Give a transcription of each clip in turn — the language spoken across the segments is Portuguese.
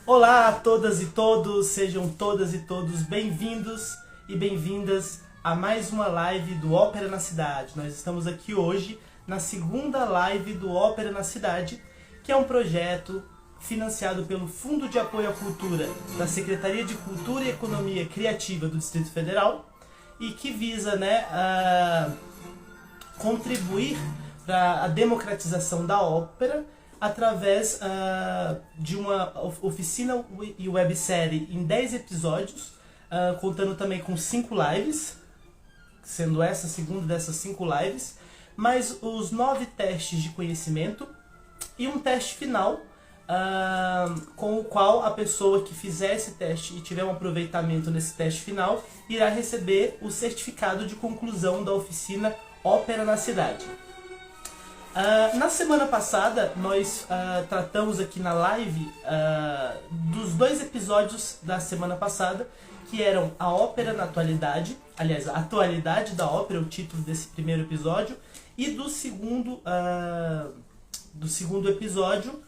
Olá a todas e todos, sejam todas e todos bem-vindos e bem-vindas a mais uma live do Ópera na Cidade. Nós estamos aqui hoje na segunda live do Ópera na Cidade, que é um projeto financiado pelo Fundo de Apoio à Cultura da Secretaria de Cultura e Economia Criativa do Distrito Federal e que visa contribuir para a democratização da ópera através de uma oficina e websérie em 10 episódios, contando também com 5 lives, sendo essa a segunda dessas 5 lives, mais os 9 testes de conhecimento e um teste final, com o qual a pessoa que fizer esse teste e tiver um aproveitamento nesse teste final irá receber o certificado de conclusão da oficina Ópera na Cidade. Na semana passada, nós tratamos aqui na live dos 2 episódios da semana passada, que eram a ópera na atualidade, aliás, a atualidade da ópera, o título desse primeiro episódio, e do segundo episódio,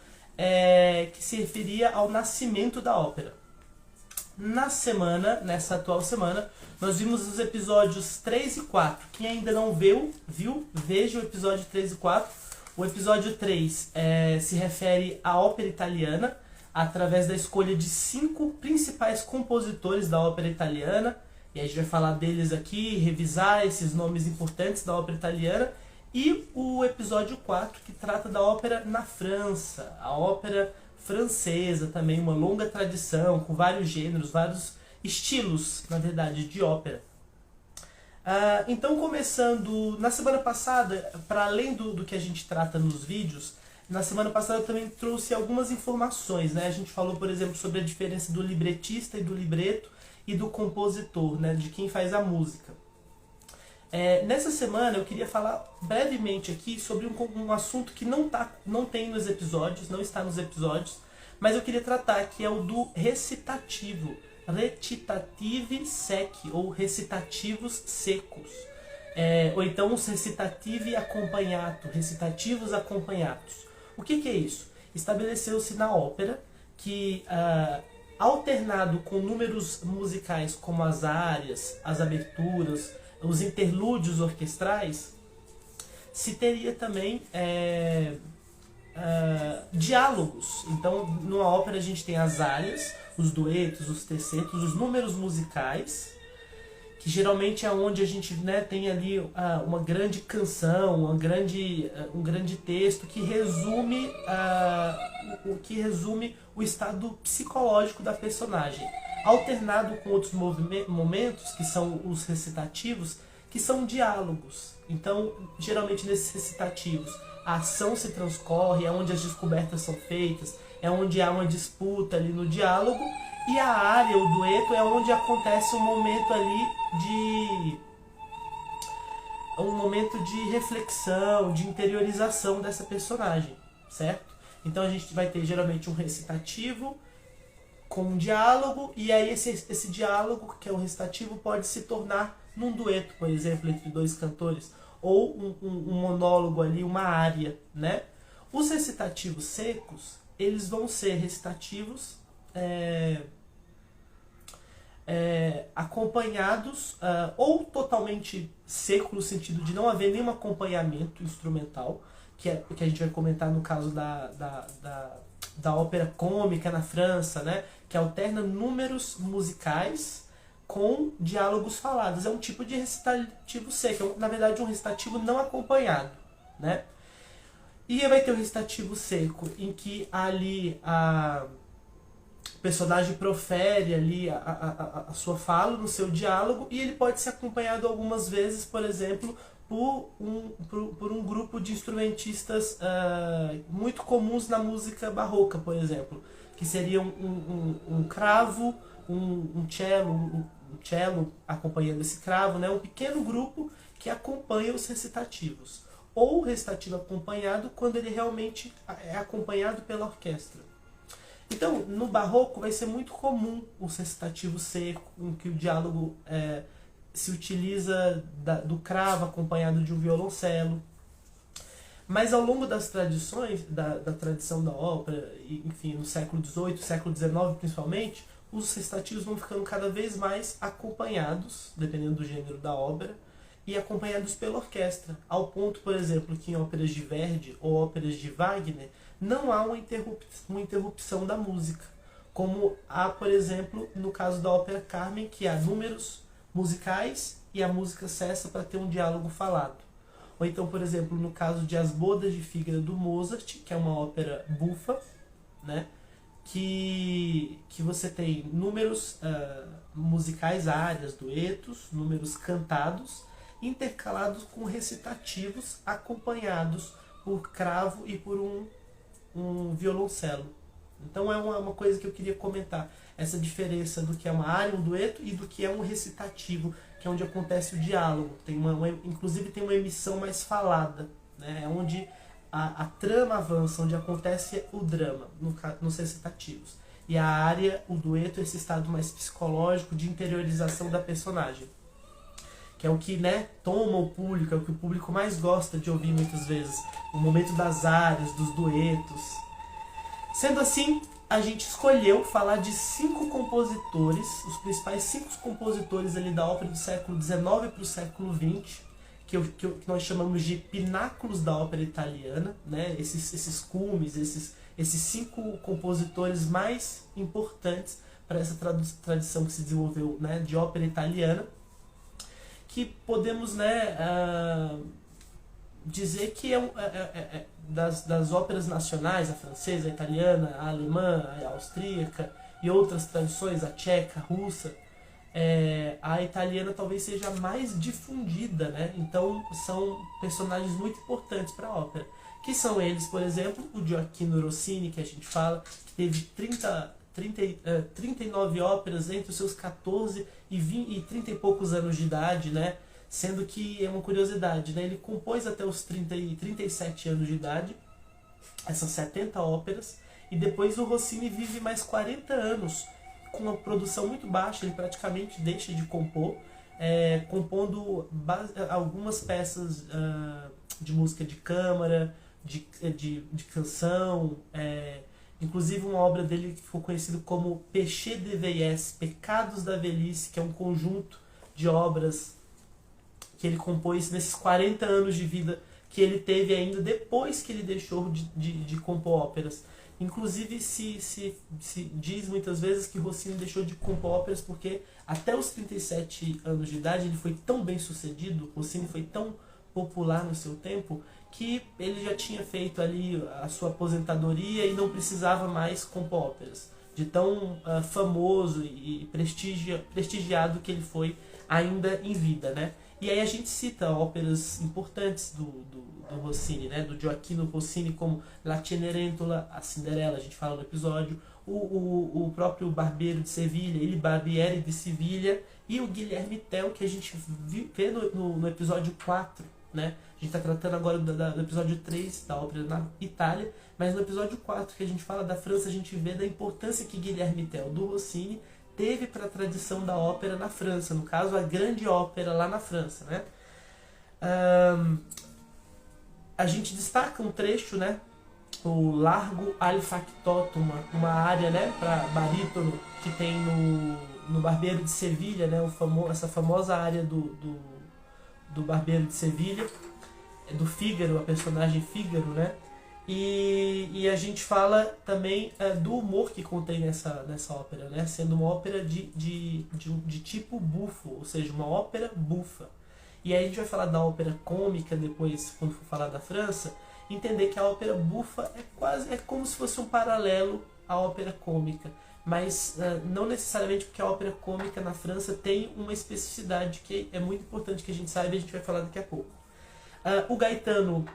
que se referia ao nascimento da ópera. Nessa atual semana, nós vimos os episódios 3 e 4. Quem ainda não viu, veja o episódio 3 e 4. O episódio 3 se refere à ópera italiana, através da escolha de 5 principais compositores da ópera italiana. E a gente vai falar deles aqui, revisar esses nomes importantes da ópera italiana. E o episódio 4, que trata da ópera na França, a ópera francesa também, uma longa tradição, com vários gêneros, vários estilos, na verdade, de ópera. Então, começando na semana passada, para além do que a gente trata nos vídeos, na semana passada eu também trouxe algumas informações, né? A gente falou, por exemplo, sobre a diferença do libretista e do libreto e do compositor, né? De quem faz a música. Nessa semana eu queria falar brevemente aqui sobre um assunto que não tem nos episódios, não está nos episódios, mas eu queria tratar, que é o do recitativo, recitative sec, ou recitativos secos, ou então os recitativi acompanhato, recitativos acompanhatos. O que é isso? Estabeleceu-se na ópera que, alternado com números musicais como as áreas, as aberturas, os interlúdios orquestrais, se teria também diálogos. Então, numa ópera a gente tem as áreas, os duetos, os tercetos, os números musicais, que geralmente é onde a gente, tem ali uma grande canção, um grande texto que resume o estado psicológico da personagem, alternado com outros momentos, que são os recitativos, que são diálogos. Então, geralmente nesses recitativos, a ação se transcorre, é onde as descobertas são feitas, é onde há uma disputa ali no diálogo, e a área, o dueto, é onde acontece um momento ali um momento de reflexão, de interiorização dessa personagem, certo? Então a gente vai ter geralmente um recitativo com um diálogo, e aí esse diálogo, que é o recitativo, pode se tornar num dueto, por exemplo, entre 2 cantores, ou um monólogo ali, uma área, né? Os recitativos secos, eles vão ser recitativos acompanhados, ou totalmente seco, no sentido de não haver nenhum acompanhamento instrumental, que é o que a gente vai comentar no caso da ópera cômica na França, né? Que alterna números musicais com diálogos falados. É um tipo de recitativo seco, na verdade um recitativo não acompanhado, né? E vai ter o recitativo seco, em que ali o personagem profere ali a sua fala no seu diálogo, e ele pode ser acompanhado algumas vezes, por exemplo, por um grupo de instrumentistas muito comuns na música barroca, por exemplo, que seria um cravo, um cello acompanhando esse cravo, né? Um pequeno grupo que acompanha os recitativos. Ou o recitativo acompanhado, quando ele realmente é acompanhado pela orquestra. Então, no barroco vai ser muito comum o recitativo seco, em que o diálogo se utiliza do cravo acompanhado de um violoncelo. Mas ao longo das tradições, da tradição da ópera, enfim, no século XVIII, século XIX principalmente, os recitativos vão ficando cada vez mais acompanhados, dependendo do gênero da ópera, e acompanhados pela orquestra, ao ponto, por exemplo, que em óperas de Verdi ou óperas de Wagner não há uma interrupção da música, como há, por exemplo, no caso da ópera Carmen, que há números musicais e a música cessa para ter um diálogo falado. Ou então, por exemplo, no caso de As Bodas de Fígaro do Mozart, que é uma ópera bufa, né? Que você tem números musicais, áreas, duetos, números cantados, intercalados com recitativos, acompanhados por cravo e por um violoncelo. Então é uma coisa que eu queria comentar, essa diferença do que é uma área, um dueto, e do que é um recitativo, que é onde acontece o diálogo. Inclusive tem uma emissão mais falada, né? É onde a trama avança, onde acontece o drama, nos recitativos. E a área, o dueto, esse estado mais psicológico de interiorização da personagem, que é o que, né, toma o público, é o que o público mais gosta de ouvir muitas vezes, o momento das áreas, dos duetos. Sendo assim, a gente escolheu falar de 5 compositores, os principais 5 compositores ali da ópera do século XIX para o século XX, que nós chamamos de pináculos da ópera italiana, né? Esses cumes, esses 5 compositores mais importantes para essa tradição que se desenvolveu, né, de ópera italiana, que podemos, né, dizer que das óperas nacionais, a francesa, a italiana, a alemã, a austríaca e outras tradições, a tcheca, a russa, a italiana talvez seja a mais difundida, né? Então são personagens muito importantes para a ópera, que são eles, por exemplo, o Gioachino Rossini, que a gente fala, que teve 39 óperas entre os seus 14 e 30 e poucos anos de idade, né? Sendo que é uma curiosidade, né? Ele compôs até os 30 e 37 anos de idade, essas 70 óperas, e depois o Rossini vive mais 40 anos com uma produção muito baixa, ele praticamente deixa de compor, compondo algumas peças de música de câmara, de canção, inclusive uma obra dele que ficou conhecida como Péché de Vieillesse, Pecados da Velhice, que é um conjunto de obras que ele compôs nesses 40 anos de vida que ele teve ainda depois que ele deixou de compor óperas. Inclusive se diz muitas vezes que Rossini deixou de compor óperas porque até os 37 anos de idade ele foi tão bem sucedido, Rossini foi tão popular no seu tempo, que ele já tinha feito ali a sua aposentadoria e não precisava mais compor óperas, de tão famoso e prestigiado que ele foi ainda em vida, né? E aí a gente cita óperas importantes do Rossini, né? Do Gioachino Rossini, como La Cenerentola, a Cinderela, a gente fala no episódio, o próprio Barbeiro de Sevilha, Il Barbiere de Sevilha, e o Guilherme Tell, que a gente vê no episódio 4, né? A gente está tratando agora do episódio 3 da ópera na Itália, mas no episódio 4, que a gente fala da França, a gente vê da importância que Guilherme Tell, do Rossini, teve para a tradição da ópera na França, no caso a grande ópera lá na França, né? A gente destaca um trecho, né? O Largo al Factotum, uma área, né, para barítono que tem no Barbeiro de Sevilha, né? Essa famosa área do Barbeiro de Sevilha, do Fígaro, a personagem Fígaro, né? E a gente fala também do humor que contém nessa ópera, né? Sendo uma ópera de tipo bufo, ou seja, uma ópera bufa. E aí a gente vai falar da ópera cômica depois, quando for falar da França, entender que a ópera bufa é como se fosse um paralelo à ópera cômica, mas não necessariamente, porque a ópera cômica na França tem uma especificidade que é muito importante que a gente saiba, e a gente vai falar daqui a pouco. O Gaetano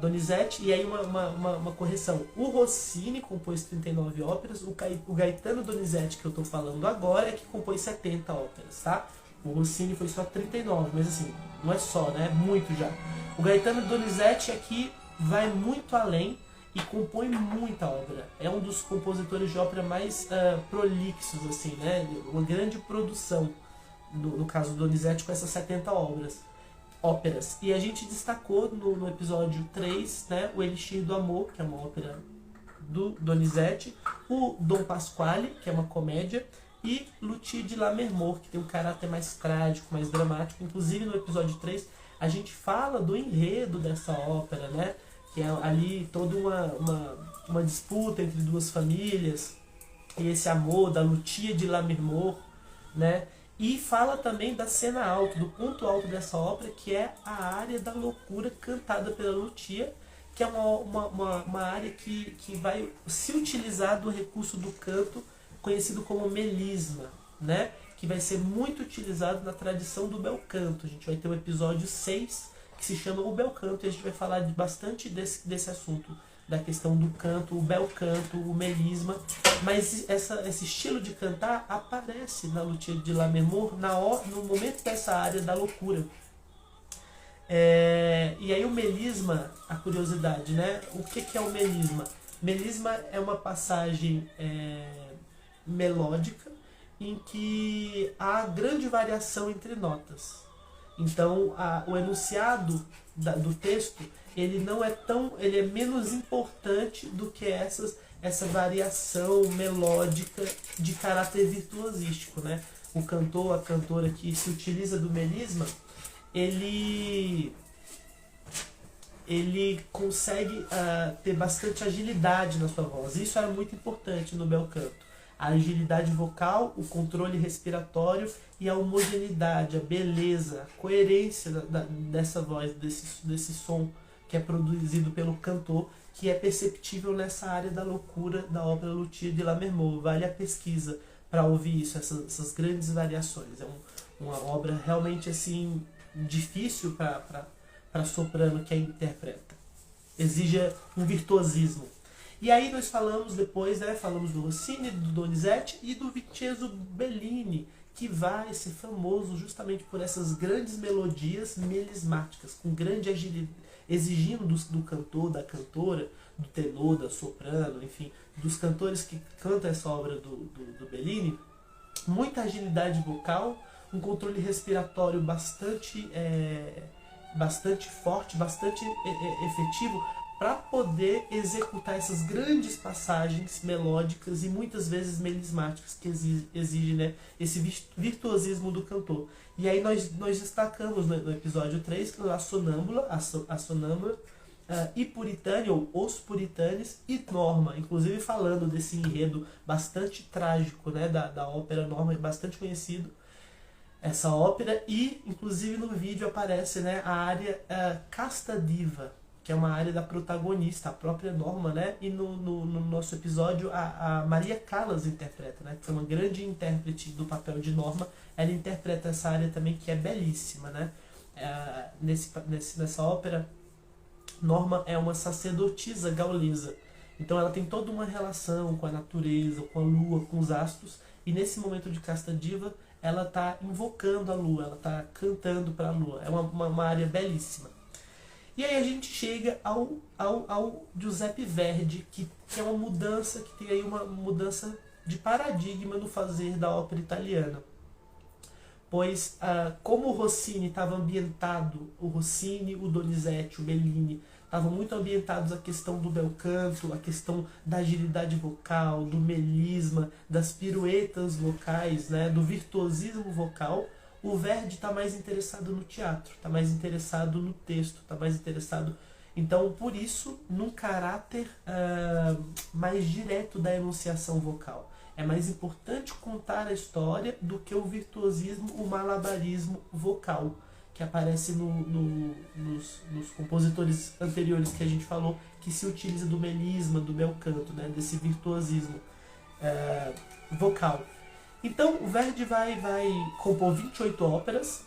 Donizetti, e aí uma correção, o Rossini compôs 39 óperas, o Gaetano Donizetti, que eu estou falando agora, é que compôs 70 óperas, tá? O Rossini foi só 39, mas assim, não é só, né? É muito já. O Gaetano Donizetti aqui vai muito além e compõe muita obra. É um dos compositores de ópera mais prolixos, assim, né? Uma grande produção, no caso do Donizetti, com essas 70 obras. óperas. E a gente destacou no episódio 3, né, o Elixir do Amor, que é uma ópera do Donizetti, o Dom Pasquale, que é uma comédia, e Luthier de Lammermoor, que tem um caráter mais trágico, mais dramático. Inclusive no episódio 3 a gente fala do enredo dessa ópera, né, que é ali toda uma disputa entre duas famílias, e esse amor da Luthier de Lammermoor, né? E fala também da cena alta, do ponto alto dessa ópera, que é a área da loucura cantada pela Luthier, que é uma área que vai se utilizar do recurso do canto conhecido como melisma, né? Que vai ser muito utilizado na tradição do bel canto. A gente vai ter o episódio 6, que se chama o bel canto, e a gente vai falar bastante desse assunto, da questão do canto, o bel canto, o melisma. Mas esse estilo de cantar aparece na Luthier de Lammermoor no momento dessa área da loucura. E aí o melisma, a curiosidade, né? O que é o melisma? Melisma é uma passagem melódica em que há grande variação entre notas. Então o enunciado do texto, ele é menos importante do que essa variação melódica de caráter virtuosístico, né? O cantor, a cantora que se utiliza do melisma, ele consegue ter bastante agilidade na sua voz. Isso é muito importante no bel canto. A agilidade vocal, o controle respiratório e a homogeneidade, a beleza, a coerência dessa voz, desse som que é produzido pelo cantor, que é perceptível nessa área da loucura da ópera Luthier de Lammermoor. Vale a pesquisa para ouvir isso, essas grandes variações. É uma obra realmente assim difícil para soprano que a interpreta. Exige um virtuosismo. E aí nós falamos depois, né, falamos do Rossini, do Donizetti e do Vincenzo Bellini, que vai ser famoso justamente por essas grandes melodias melismáticas, com grande agilidade, exigindo do cantor, da cantora, do tenor, da soprano, enfim, dos cantores que cantam essa obra do Bellini, muita agilidade vocal, um controle respiratório bastante forte, bastante efetivo, para poder executar essas grandes passagens melódicas e muitas vezes melismáticas que exigem, né, esse virtuosismo do cantor. E aí nós destacamos no episódio 3 a Sonâmbula, e Puritani, ou Os Puritanes, e Norma, inclusive falando desse enredo bastante trágico, né, da ópera Norma, bastante conhecido essa ópera, e inclusive no vídeo aparece, né, a área Casta Diva, que é uma área da protagonista, a própria Norma, né? E no nosso episódio a Maria Callas interpreta, né? Que foi uma grande intérprete do papel de Norma. Ela interpreta essa área também, que é belíssima, né? Nessa ópera, Norma é uma sacerdotisa gaulesa. Então ela tem toda uma relação com a natureza, com a lua, com os astros. E nesse momento de Casta Diva, ela está invocando a lua, ela está cantando para a lua. É uma área belíssima. E aí a gente chega ao Giuseppe Verdi, que é uma mudança, que tem aí uma mudança de paradigma no fazer da ópera italiana. Pois, como o Rossini estava ambientado, o Rossini, o Donizetti, o Bellini, estavam muito ambientados a questão do bel canto, a questão da agilidade vocal, do melisma, das piruetas vocais, né, do virtuosismo vocal. O Verdi está mais interessado no teatro, está mais interessado no texto, está mais interessado, então, por isso, num caráter mais direto da enunciação vocal. É mais importante contar a história do que o virtuosismo, o malabarismo vocal, que aparece nos compositores anteriores que a gente falou, que se utiliza do melisma, do bel canto, né, desse virtuosismo vocal. Então o Verdi vai compor 28 óperas,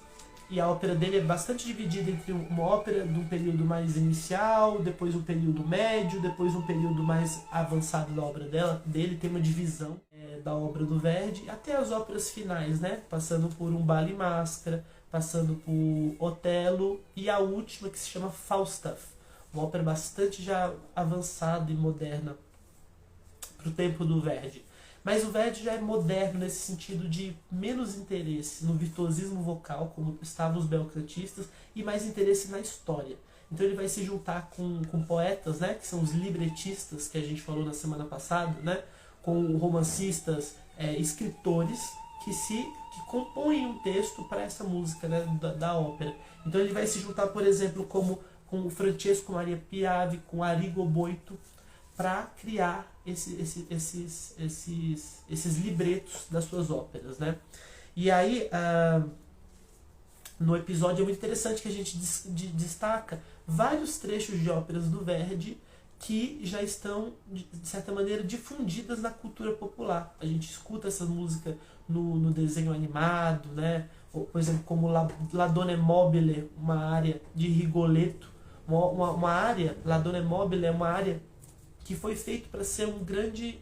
e a ópera dele é bastante dividida entre uma ópera de um período mais inicial, depois um período médio, depois um período mais avançado da obra dele. Tem uma divisão da obra do Verdi, até as óperas finais, né? Passando por Um Bale e Máscara, passando por Otelo, e a última, que se chama Falstaff, uma ópera bastante já avançada e moderna para o tempo do Verdi. Mas o Verdi já é moderno nesse sentido de menos interesse no virtuosismo vocal, como estavam os belcantistas, e mais interesse na história. Então ele vai se juntar com poetas, né, que são os libretistas, que a gente falou na semana passada, né, com romancistas, escritores, que compõem um texto para essa música, né, da ópera. Então ele vai se juntar, por exemplo, com o Francesco Maria Piave, com Arrigo Boito, para criar esses libretos das suas óperas, né? E aí, no episódio é muito interessante que a gente destaca vários trechos de óperas do Verdi que já estão, de certa maneira, difundidas na cultura popular. A gente escuta essa música no desenho animado, né? Por exemplo, como La Donna è Mobile, uma área de Rigoletto. Uma área, La Donna è Mobile é uma área que foi feito para ser um grande,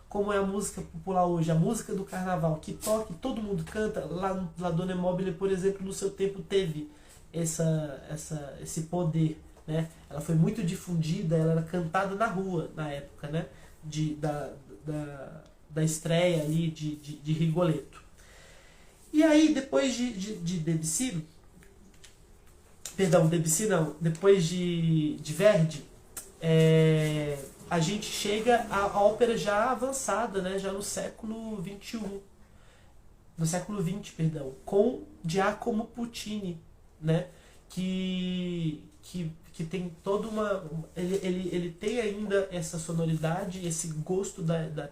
como é a música popular hoje, a música do carnaval, que toca, todo mundo canta. La Donna è Mobile, por exemplo, no seu tempo teve esse poder, né? Ela foi muito difundida, ela era cantada na rua na época, né? Da estreia ali de Rigoletto. E aí, depois de Debussy, depois de Verdi, a gente chega à ópera já avançada, né, já no século XX, perdão, com Giacomo Puccini, né, que tem toda uma... Ele tem ainda essa sonoridade, esse gosto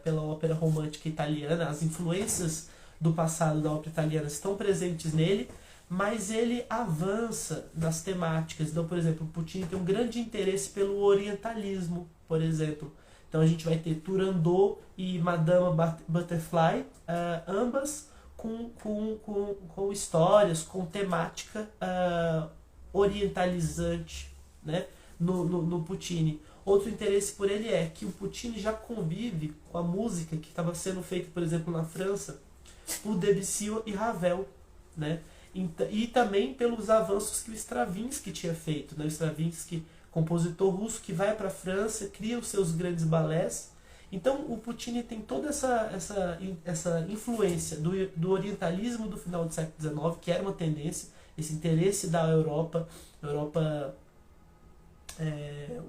pela ópera romântica italiana. As influências do passado da ópera italiana estão presentes nele, mas ele avança nas temáticas. Então, por exemplo, o Puccini tem um grande interesse pelo orientalismo, por exemplo. Então a gente vai ter Turandot e Madame Butterfly, ambas com histórias, com temática orientalizante, né, no Puccini. Outro interesse por ele é que o Puccini já convive com a música que estava sendo feita, por exemplo, na França, por Debussy e Ravel, né? E também pelos avanços que o Stravinsky tinha feito, né? O Stravinsky, compositor russo, que vai para a França, cria os seus grandes balés. Então o Puccini tem toda essa influência do orientalismo do final do século XIX, que era uma tendência, esse interesse da Europa,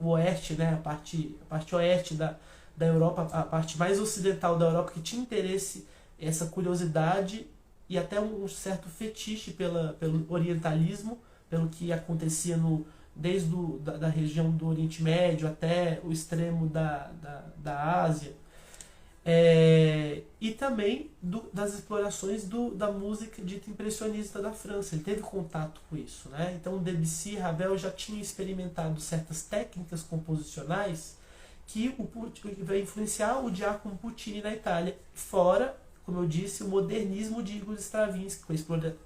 o oeste, né? a parte oeste da Europa, a parte mais ocidental da Europa, que tinha interesse, essa curiosidade e até um certo fetiche pelo orientalismo, pelo que acontecia desde da região do Oriente Médio até o extremo da Ásia. E também das explorações da música dita impressionista da França. Ele teve contato com isso, né? Então Debussy e Ravel já tinham experimentado certas técnicas composicionais que vai influenciar o Giacomo Puccini na Itália, fora, como eu disse, o modernismo de Igor Stravinsky, com a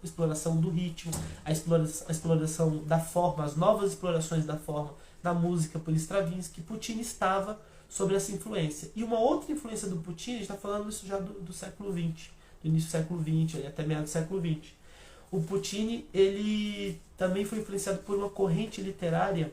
exploração do ritmo, a exploração da forma, as novas explorações da forma da música por Stravinsky. Puccini estava sobre essa influência. E uma outra influência do Puccini, a gente está falando isso já do século XX, do início do século XX, até meados do século XX. O Puccini, ele também foi influenciado por uma corrente literária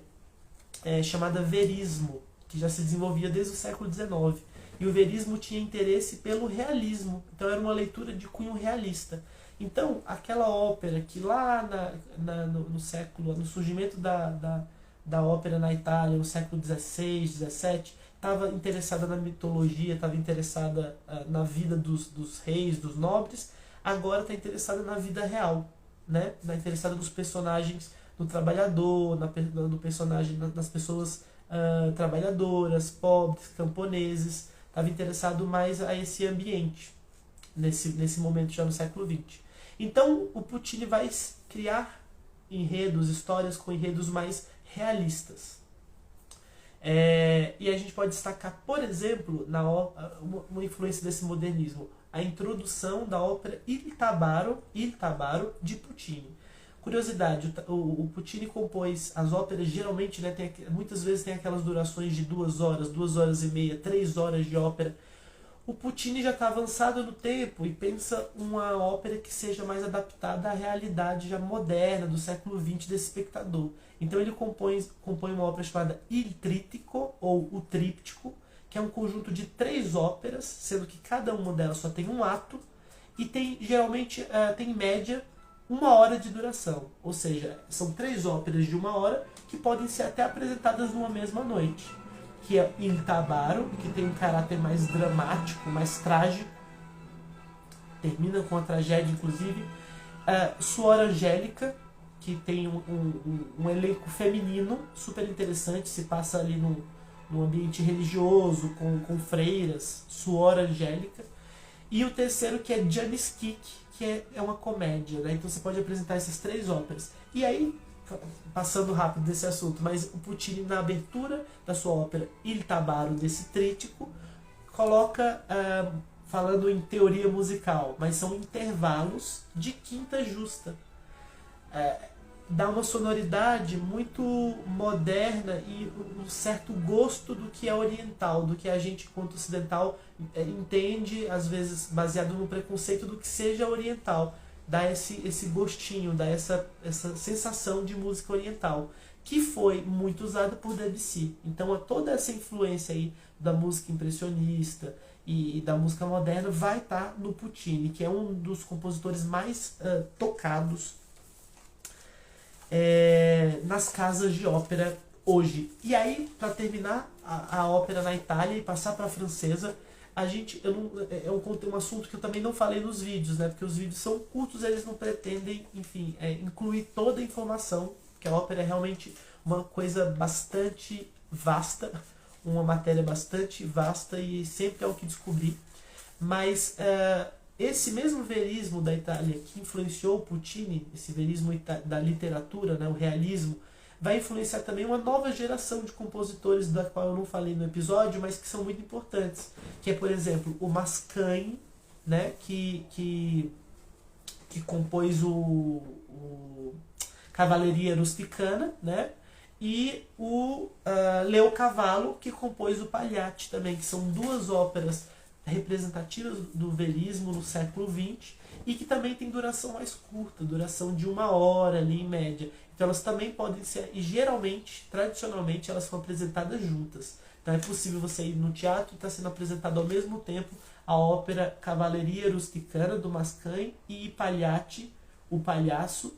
chamada verismo, que já se desenvolvia desde o século XIX. E o verismo tinha interesse pelo realismo, então era uma leitura de cunho realista. Então, aquela ópera que lá no surgimento da ópera na Itália, no século XVI, XVII, estava interessada na mitologia, estava interessada na vida dos reis, dos nobres, agora está interessada na vida real, né? Está interessada nos personagens do trabalhador, do personagem das pessoas trabalhadoras, pobres, camponeses. Estava interessado mais a esse ambiente, nesse momento já no século XX. Então o Puccini vai criar histórias com enredos mais realistas. E a gente pode destacar, por exemplo, uma influência desse modernismo, a introdução da ópera Il Tabarro de Puccini. Curiosidade, o Puccini compôs as óperas, geralmente, né, muitas vezes tem aquelas durações de 2 horas, 2 horas e meia, 3 horas de ópera. O Puccini já está avançado no tempo e pensa uma ópera que seja mais adaptada à realidade já moderna do século XX desse espectador. Então ele compõe uma ópera chamada Il Trittico, ou O Tríptico, que é um conjunto de 3 óperas, sendo que cada uma delas só tem um ato, e tem geralmente tem em média 1 hora de duração. Ou seja, são 3 óperas de 1 hora que podem ser até apresentadas numa mesma noite. Que é Il Tabaro, que tem um caráter mais dramático, mais trágico, termina com a tragédia inclusive. Suor Angélica, que tem um elenco feminino super interessante, se passa ali num ambiente religioso, com freiras, Suor Angélica. E o terceiro, que é Janis Kik, que é uma comédia, né? Então você pode apresentar essas 3 óperas. E aí, passando rápido desse assunto, mas o Puccini, na abertura da sua ópera Il Tabaro, desse trítico, coloca, falando em teoria musical, mas são intervalos de quinta justa. Dá uma sonoridade muito moderna e um certo gosto do que é oriental, do que a gente, enquanto ocidental, entende, às vezes baseado no preconceito do que seja oriental. Dá esse gostinho, dá essa sensação de música oriental, que foi muito usada por Debussy. Então toda essa influência aí da música impressionista e da música moderna vai estar no Puccini, que é um dos compositores mais tocados nas casas de ópera hoje. E aí, para terminar a ópera na Itália e passar para a francesa, é um assunto que eu também não falei nos vídeos, né? Porque os vídeos são curtos, eles não pretendem, enfim, incluir toda a informação, porque a ópera é realmente uma coisa bastante vasta, uma matéria bastante vasta e sempre há o que descobrir. Mas esse mesmo verismo da Itália que influenciou o Puccini, esse verismo da literatura, né, o realismo, vai influenciar também uma nova geração de compositores da qual eu não falei no episódio, mas que são muito importantes. Que é, por exemplo, o Mascagni, né, que compôs o Cavalleria Rusticana, né, e o Leocavallo, que compôs o Pagliacci também, que são 2 óperas representativas do verismo no século XX e que também tem duração mais curta, duração de 1 hora ali em média. Então elas também podem ser, e geralmente, tradicionalmente, elas são apresentadas juntas. Então é possível você ir no teatro e estar sendo apresentado ao mesmo tempo a ópera Cavalleria Rusticana do Mascagni e Pagliacci, o palhaço,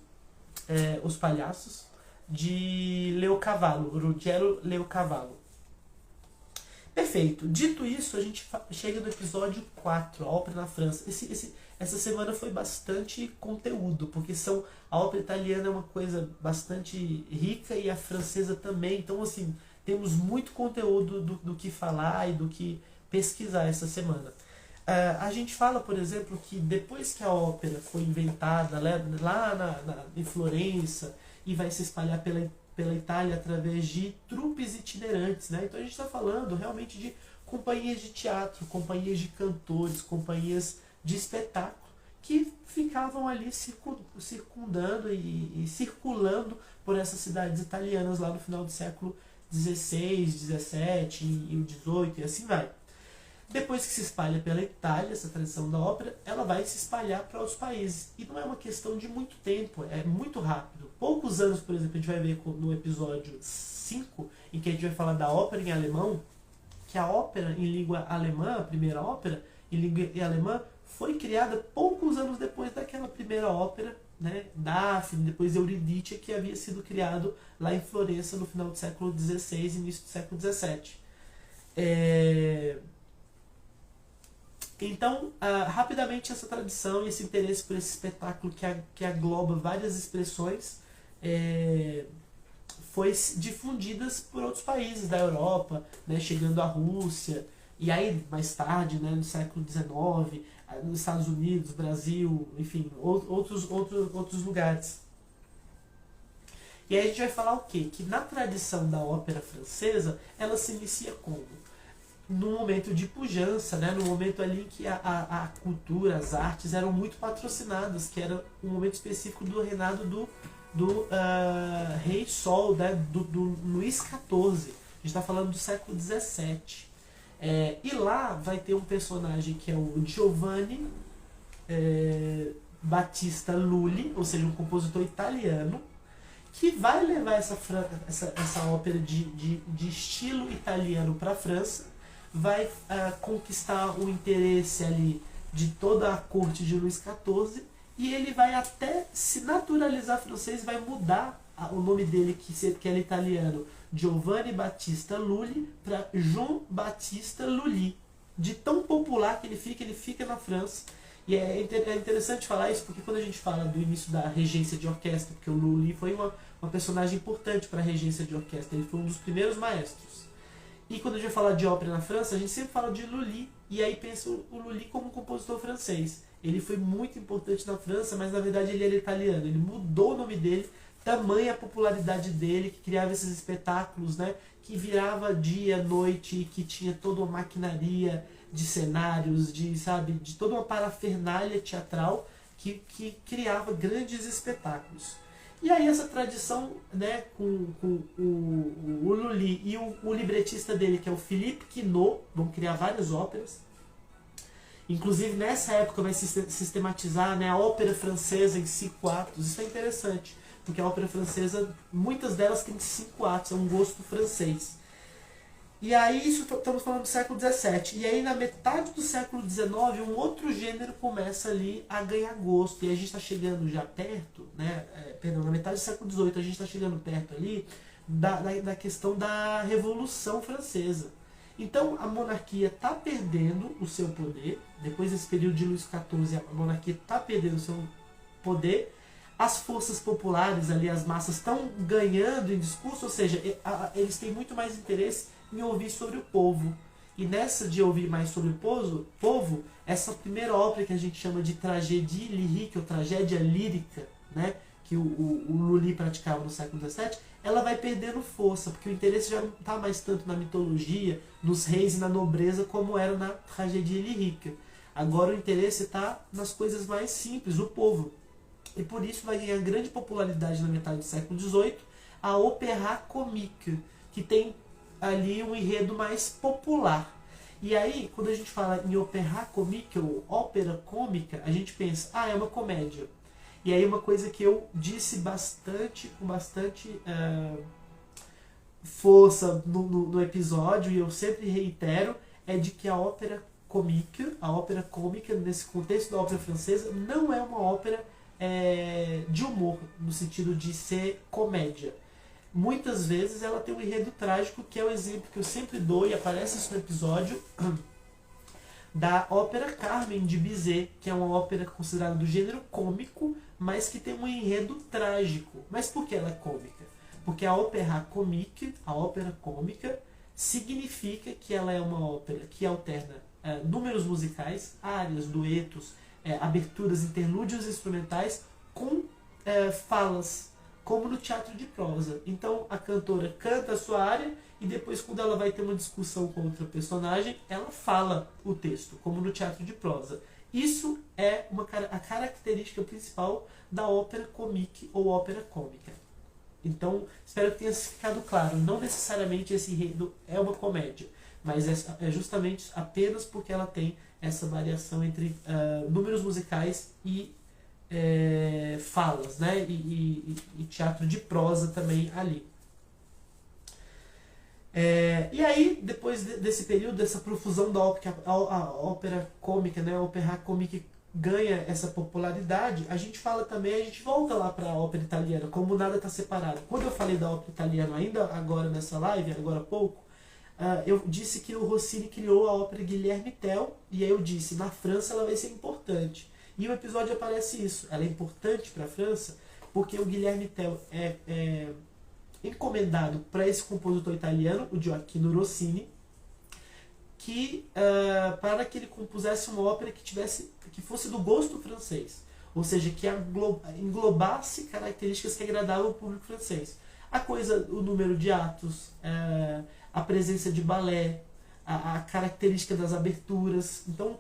os palhaços, de Leocavallo, Ruggiero Leocavallo. Perfeito. Dito isso, a gente chega no episódio 4, a ópera na França. Essa semana foi bastante conteúdo, porque a ópera italiana é uma coisa bastante rica e a francesa também. Então, assim, temos muito conteúdo do que falar e do que pesquisar essa semana. A gente fala, por exemplo, que depois que a ópera foi inventada lá em Florença e vai se espalhar pela Itália através de trupes itinerantes, né? Então a gente está falando realmente de companhias de teatro, companhias de cantores, companhias de espetáculo que ficavam ali circundando e circulando por essas cidades italianas lá no final do século XVI, XVII e o XVIII e assim vai. Depois que se espalha pela Itália, essa tradição da ópera, ela vai se espalhar para outros países. E não é uma questão de muito tempo, é muito rápido. Poucos anos, por exemplo, a gente vai ver no episódio 5, em que a gente vai falar da ópera em alemão, que a ópera em língua alemã, a primeira ópera em língua alemã, foi criada poucos anos depois daquela primeira ópera, né, Daphne, depois Eurídice, que havia sido criado lá em Florença no final do século XVI e início do século XVII. Então, rapidamente, essa tradição e esse interesse por esse espetáculo que agloba várias expressões foi difundidas por outros países da Europa, né, chegando à Rússia, e aí mais tarde, né, no século XIX, nos Estados Unidos, Brasil, enfim, outros lugares. E aí a gente vai falar o quê? Que na tradição da ópera francesa, ela se inicia como? No momento de pujança, né? No momento ali em que a cultura, as artes eram muito patrocinadas, que era um momento específico do reinado do Rei Sol, né? do Luís XIV. A gente está falando do século XVII. E lá vai ter um personagem que é o Giovanni Battista Lully, ou seja, um compositor italiano, que vai levar essa ópera de estilo italiano para a França, vai conquistar o interesse ali de toda a corte de Luís XIV, e ele vai até se naturalizar francês, vai mudar o nome dele, que era italiano, Giovanni Battista Lully, para Jean Baptiste Lully. De tão popular que ele fica na França. E é interessante falar isso, porque quando a gente fala do início da regência de orquestra, porque o Lully foi uma personagem importante para a regência de orquestra, ele foi um dos primeiros maestros. E quando a gente vai falar de ópera na França, a gente sempre fala de Lully, e aí pensa o Lully como um compositor francês. Ele foi muito importante na França, mas na verdade ele era italiano. Ele mudou o nome dele, tamanha a popularidade dele, que criava esses espetáculos, né, que virava dia, noite, que tinha toda uma maquinaria de cenários, de toda uma parafernália teatral que criava grandes espetáculos. E aí essa tradição, né, com o Lully e o libretista dele, que é o Philippe Quinault, vão criar várias óperas. Inclusive nessa época vai se sistematizar, né, a ópera francesa em 5 atos. Isso é interessante, porque a ópera francesa, muitas delas têm 5 atos, é um gosto francês. E aí, isso estamos falando do século XVII. E aí, na metade do século XIX, um outro gênero começa ali a ganhar gosto. E a gente está chegando já perto, né? Na metade do século XVIII, a gente está chegando perto ali da questão da Revolução Francesa. Então, a monarquia está perdendo o seu poder. Depois desse período de Luís XIV, a monarquia está perdendo o seu poder. As forças populares ali, as massas, estão ganhando em discurso, ou seja, eles têm muito mais interesse em ouvir sobre o povo. E nessa de ouvir mais sobre o povo, essa primeira ópera que a gente chama de tragédie lyrique, ou tragédia lírica, né, que o Lully praticava no século XVII, ela vai perdendo força, porque o interesse já não está mais tanto na mitologia, nos reis e na nobreza, como era na tragédie lyrique. Agora o interesse está nas coisas mais simples, o povo. E por isso vai ganhar grande popularidade na metade do século XVIII a opéra comique, que tem ali um enredo mais popular. E aí, quando a gente fala em opéra comique, ou ópera cômica, a gente pensa, é uma comédia. E aí uma coisa que eu disse com bastante força no episódio, e eu sempre reitero, é de que a ópera cômica, nesse contexto da ópera francesa, não é uma ópera de humor, no sentido de ser comédia. Muitas vezes ela tem um enredo trágico, que é o exemplo que eu sempre dou, e aparece isso no episódio, da ópera Carmen de Bizet, que é uma ópera considerada do gênero cômico, mas que tem um enredo trágico. Mas por que ela é cômica? Porque a ópera cômica, significa que ela é uma ópera que alterna números musicais, áreas, duetos, aberturas, interlúdios instrumentais com falas, como no teatro de prosa. Então a cantora canta a sua área e depois, quando ela vai ter uma discussão com outra personagem, ela fala o texto, como no teatro de prosa. Isso é a característica principal da ópera comique ou ópera cômica. Então, espero que tenha ficado claro. Não necessariamente esse enredo é uma comédia, mas é justamente apenas porque ela tem essa variação entre números musicais e falas, né? E teatro de prosa também ali. E aí, depois desse período, dessa profusão da ópera, a ópera cômica, né? A ópera cômica ganha essa popularidade, a gente volta lá para a ópera italiana, como nada está separado. Quando eu falei da ópera italiana, ainda agora nessa live, agora há pouco, eu disse que o Rossini criou a ópera Guilherme Tell, e aí eu disse, na França ela vai ser importante. E o episódio aparece isso, ela é importante para a França, porque o Guilherme Tell é encomendado para esse compositor italiano, o Gioacchino Rossini, para que ele compusesse uma ópera que fosse do gosto francês, ou seja, que englobasse características que agradavam o público francês. O número de atos, a presença de balé, a característica das aberturas. Então,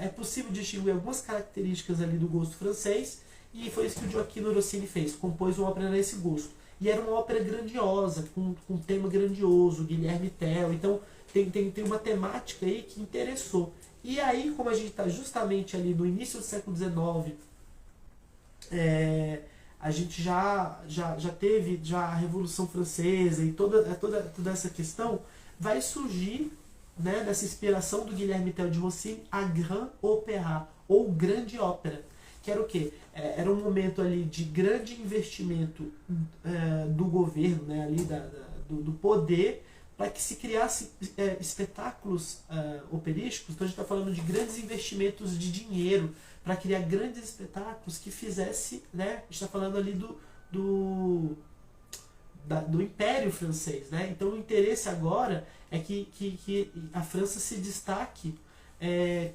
é possível distinguir algumas características ali do gosto francês, e foi isso que o Gioacchino Rossini fez, compôs uma ópera nesse gosto. E era uma ópera grandiosa, com um tema grandioso, Guilherme Tell. Então, tem uma temática aí que interessou. E aí, como a gente está justamente ali no início do século XIX, a gente já teve a Revolução Francesa e toda essa questão, vai surgir né, dessa inspiração do Guilherme Tell de Rossini, a Grand Opéra, ou Grande Ópera, que era o quê? Era um momento ali de grande investimento do governo, né, ali do poder, para que se criasse espetáculos operísticos. Então a gente está falando de grandes investimentos de dinheiro para criar grandes espetáculos que fizesse, né, a gente está falando ali do Império Francês, né? Então o interesse agora é que a França se destaque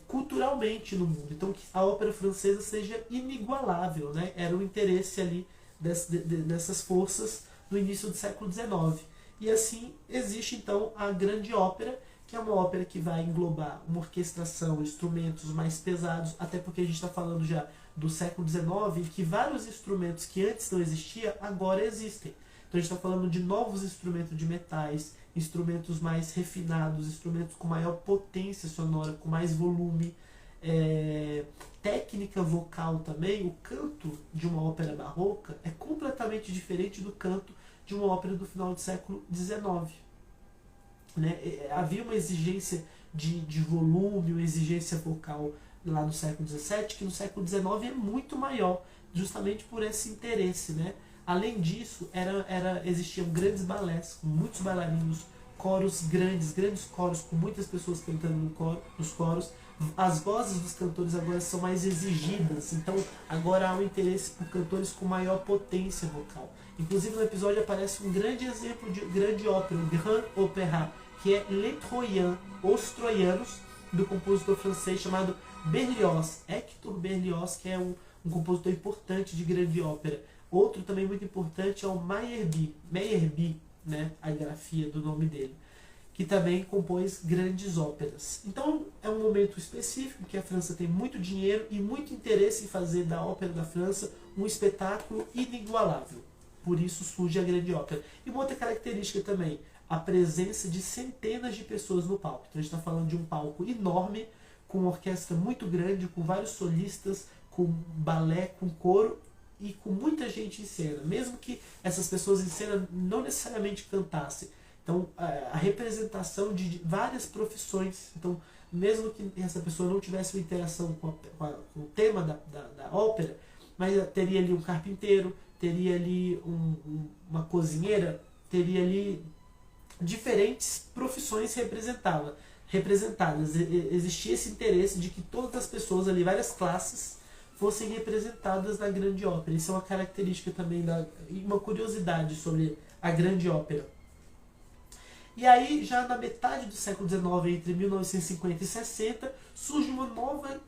culturalmente no mundo. Então que a ópera francesa seja inigualável, né? Era o interesse ali dessas forças no início do século XIX. E assim existe então a Grande Ópera, que é uma ópera que vai englobar uma orquestração, instrumentos mais pesados, até porque a gente está falando já do século XIX, que vários instrumentos que antes não existiam, agora existem. Então a gente está falando de novos instrumentos de metais, instrumentos mais refinados, instrumentos com maior potência sonora, com mais volume, técnica vocal também. O canto de uma ópera barroca é completamente diferente do canto de uma ópera do final do século XIX. Né? Havia uma exigência de volume, uma exigência vocal lá no século XVII, que no século XIX é muito maior, justamente por esse interesse, né? Além disso, existiam grandes balés, com muitos bailarinos, coros grandes coros com muitas pessoas cantando nos coros. As vozes dos cantores agora são mais exigidas, então agora há um interesse por cantores com maior potência vocal. Inclusive no episódio aparece um grande exemplo de grande ópera, o Grand Opéra, que é Les Troyens, Os Troianos, do compositor francês chamado Berlioz, Hector Berlioz, que é um compositor importante de grande ópera. Outro também muito importante é o Meyerbeer, né, a grafia do nome dele, que também compôs grandes óperas. Então é um momento específico que a França tem muito dinheiro e muito interesse em fazer da ópera da França um espetáculo inigualável. Por isso surge a grande ópera. E uma outra característica também, a presença de centenas de pessoas no palco. Então a gente está falando de um palco enorme, com uma orquestra muito grande, com vários solistas, com balé, com coro e com muita gente em cena. Mesmo que essas pessoas em cena não necessariamente cantassem. Então a representação de várias profissões. Então mesmo que essa pessoa não tivesse uma interação com o tema da ópera, mas teria ali um carpinteiro, teria ali uma cozinheira, teria ali diferentes profissões representadas. Existia esse interesse de que todas as pessoas ali, várias classes, fossem representadas na grande ópera. Isso é uma característica também, uma curiosidade sobre a grande ópera. E aí, já na metade do século XIX, entre 1950 e 60, surge uma nova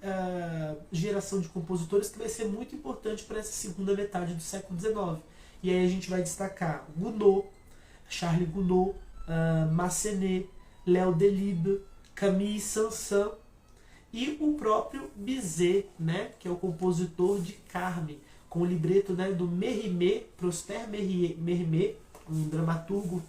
geração de compositores que vai ser muito importante para essa segunda metade do século XIX. E aí a gente vai destacar Gounod, Charles Gounod, Massenet, Léo Delibes, Camille Saint-Saëns e o próprio Bizet, né, que é o compositor de Carmen, com o libreto, né, do Mérimée, Prosper Mérimée, um dramaturgo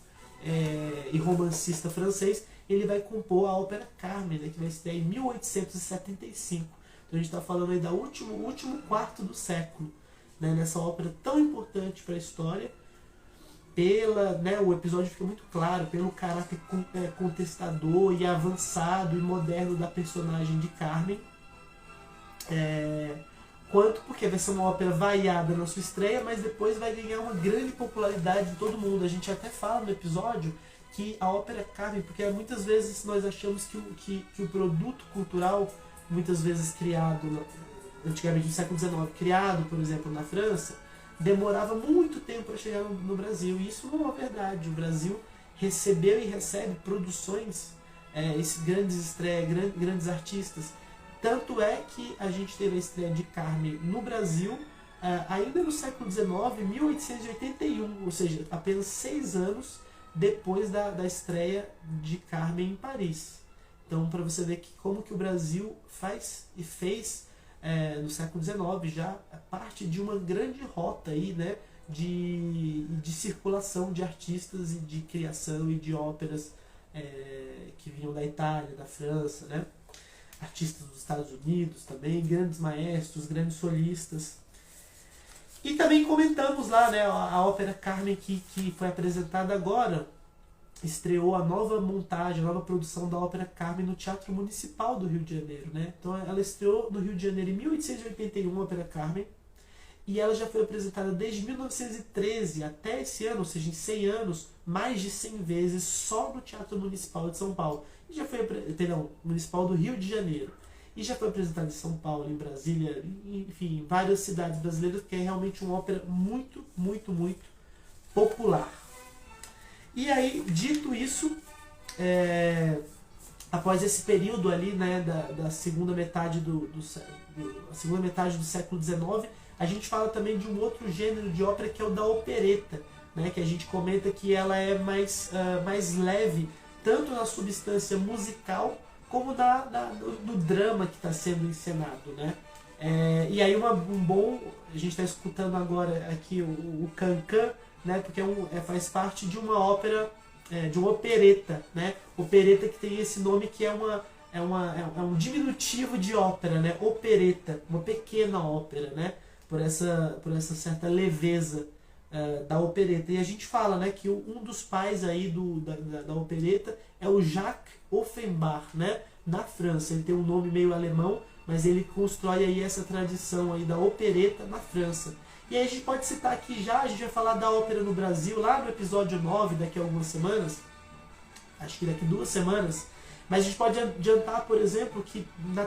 e romancista francês. Ele vai compor a ópera Carmen, né, que vai estrear em 1875. Então a gente está falando aí do último quarto do século, né, nessa ópera tão importante para a história. O episódio fica muito claro pelo caráter contestador e avançado e moderno da personagem de Carmen, quanto porque vai ser uma ópera vaiada na sua estreia, mas depois vai ganhar uma grande popularidade de todo mundo. A gente até fala no episódio que a ópera Carmen, porque muitas vezes nós achamos que o produto cultural, muitas vezes criado antigamente no século XIX, criado, por exemplo, na França, demorava muito tempo para chegar no Brasil. E isso não é verdade. O Brasil recebeu e recebe produções, grandes estreias, grandes artistas. Tanto é que a gente teve a estreia de Carmen no Brasil ainda no século XIX, 1881, ou seja, apenas 6 anos depois da estreia de Carmen em Paris. Então, para você ver como que o Brasil faz e fez no século XIX já parte de uma grande rota aí, né, de circulação de artistas e de criação e de óperas que vinham da Itália, da França, né? Artistas dos Estados Unidos também, grandes maestros, grandes solistas. E também comentamos lá, né, a ópera Carmen que foi apresentada agora estreou a nova montagem, a nova produção da Ópera Carmen no Teatro Municipal do Rio de Janeiro, né? Então ela estreou no Rio de Janeiro em 1881, a Ópera Carmen, e ela já foi apresentada desde 1913 até esse ano, ou seja, em 100 anos, mais de 100 vezes só no Teatro Municipal de São Paulo. E já foi, perdão, Municipal do Rio de Janeiro. E já foi apresentada em São Paulo, em Brasília, enfim, em várias cidades brasileiras, porque é realmente uma ópera muito, muito, muito popular. E aí, dito isso, após esse período ali, né, da segunda metade a segunda metade do século XIX, a gente fala também de um outro gênero de ópera que é o da opereta, né, que a gente comenta que ela é mais leve, tanto na substância musical como no drama que está sendo encenado, né? E aí a gente está escutando agora aqui o Cancan, né, porque faz parte de uma ópera, de uma opereta, né? Opereta que tem esse nome que é um diminutivo de ópera, né? Opereta, uma pequena ópera, né? Por essa certa leveza da opereta. E a gente fala, né, que um dos pais aí da opereta é o Jacques Offenbach, né, na França. Ele tem um nome meio alemão, mas ele constrói aí essa tradição aí da opereta na França. E aí a gente pode citar aqui a gente vai falar da ópera no Brasil, lá no episódio 9, daqui a algumas semanas, acho que daqui 2 semanas, mas a gente pode adiantar, por exemplo, que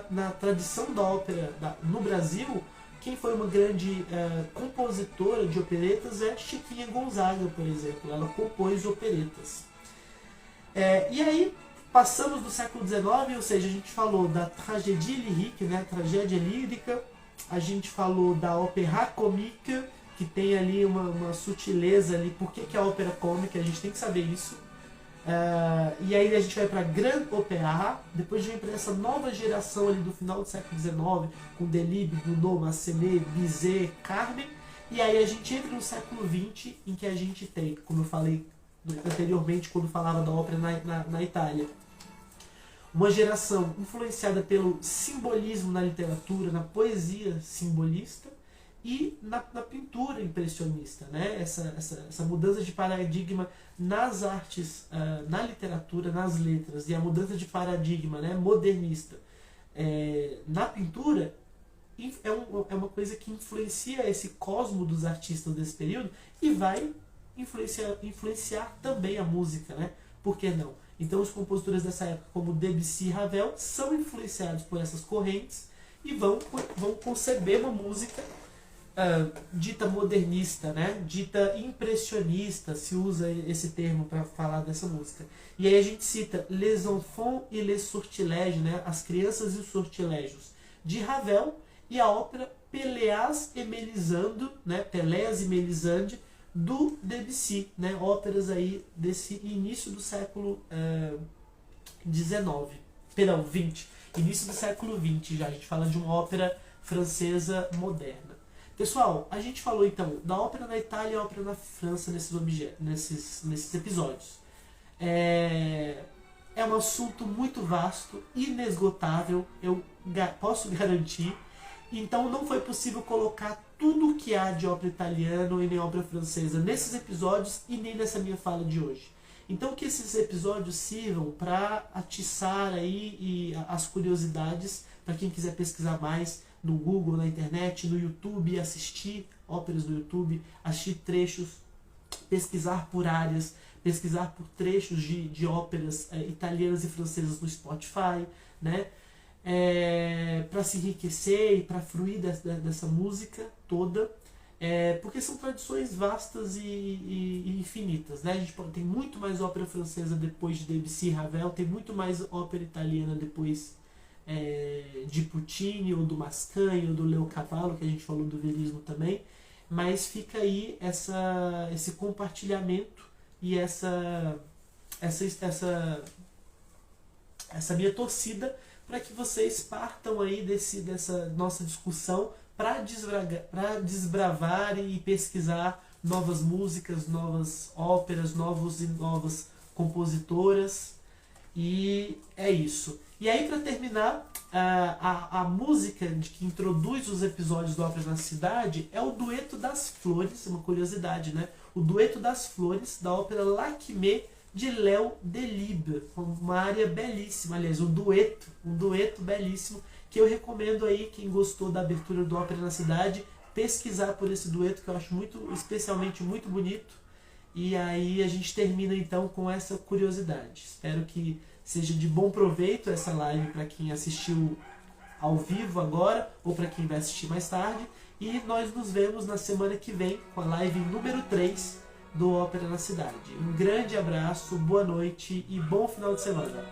na tradição da ópera no Brasil, quem foi uma grande compositora de operetas é Chiquinha Gonzaga, por exemplo. Ela compôs operetas. E aí, passamos do século XIX, ou seja, a gente falou da tragédie lyrique, né, tragédia lírica, a gente falou da opéra comique, que tem ali uma sutileza ali. Por que a ópera cômica? A gente tem que saber isso. E aí a gente vai para Grand Opéra, depois a gente vem para essa nova geração ali do final do século XIX, com Delibes, Gounod, Massenet, Bizet, Carmen, e aí a gente entra no século XX, em que a gente tem, como eu falei anteriormente quando falava da ópera na Itália, uma geração influenciada pelo simbolismo na literatura, na poesia simbolista e na pintura impressionista, né? Essa mudança de paradigma nas artes, na literatura, nas letras, e a mudança de paradigma, né, modernista na pintura é uma coisa que influencia esse cosmo dos artistas desse período e vai influenciar também a música, né? Por que não? Então os compositores dessa época, como Debussy e Ravel, são influenciados por essas correntes e vão conceber uma música dita modernista, né? Dita impressionista, se usa esse termo para falar dessa música. E aí a gente cita Les Enfants et les Sortilèges, né? As Crianças e os Sortilégios, de Ravel, e a ópera Péléas et Mélisande, né? Péléas e Mélisande, do Debussy, né? Óperas aí desse início do século XX, início do século XX já. A gente fala de uma ópera francesa moderna. Pessoal, a gente falou então da ópera na Itália e a ópera na França nesses episódios. É um assunto muito vasto, inesgotável, eu posso garantir. Então não foi possível colocar tudo o que há de ópera italiana e nem ópera francesa nesses episódios e nem nessa minha fala de hoje. Então que esses episódios sirvam para atiçar aí as curiosidades para quem quiser pesquisar mais no Google, na internet, no YouTube, assistir óperas no YouTube, assistir trechos, pesquisar por áreas, pesquisar por trechos de óperas italianas e francesas no Spotify, né? Para se enriquecer e para fruir dessa música toda, porque são tradições vastas e infinitas, né? A gente tem muito mais ópera francesa depois de Debussy e Ravel, tem muito mais ópera italiana depois de Puccini, ou do Mascagni, ou do Leocavallo, que a gente falou do verismo também, mas fica aí esse compartilhamento e essa minha torcida para que vocês partam aí dessa nossa discussão para desbravar e pesquisar novas músicas, novas óperas, novas compositoras. E é isso. E aí, para terminar, a música que introduz os episódios do Ópera na Cidade é o Dueto das Flores, uma curiosidade, né? O Dueto das Flores, da ópera Lakmé, de Léo Delibes, uma área belíssima, aliás, um dueto belíssimo, que eu recomendo aí, quem gostou da abertura do Ópera na Cidade, pesquisar por esse dueto, que eu acho especialmente muito bonito. E aí a gente termina então com essa curiosidade. Espero que seja de bom proveito essa live para quem assistiu ao vivo agora, ou para quem vai assistir mais tarde. E nós nos vemos na semana que vem com a live número 3 do Ópera na Cidade. Um grande abraço, boa noite e bom final de semana.